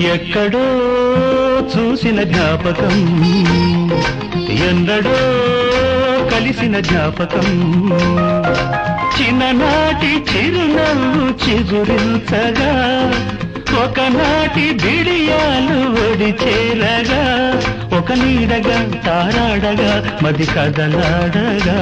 ఎక్కడో చూసిన జ్ఞాపకం ఎన్నడో కలిసిన జ్ఞాపకం చిన్ననాటి చిరునవ్వు చిగురించగా ఒకనాటి బిడియాలు ఒడి చేరగా ఒక నీడగా తారాడగా మది కదలాడగా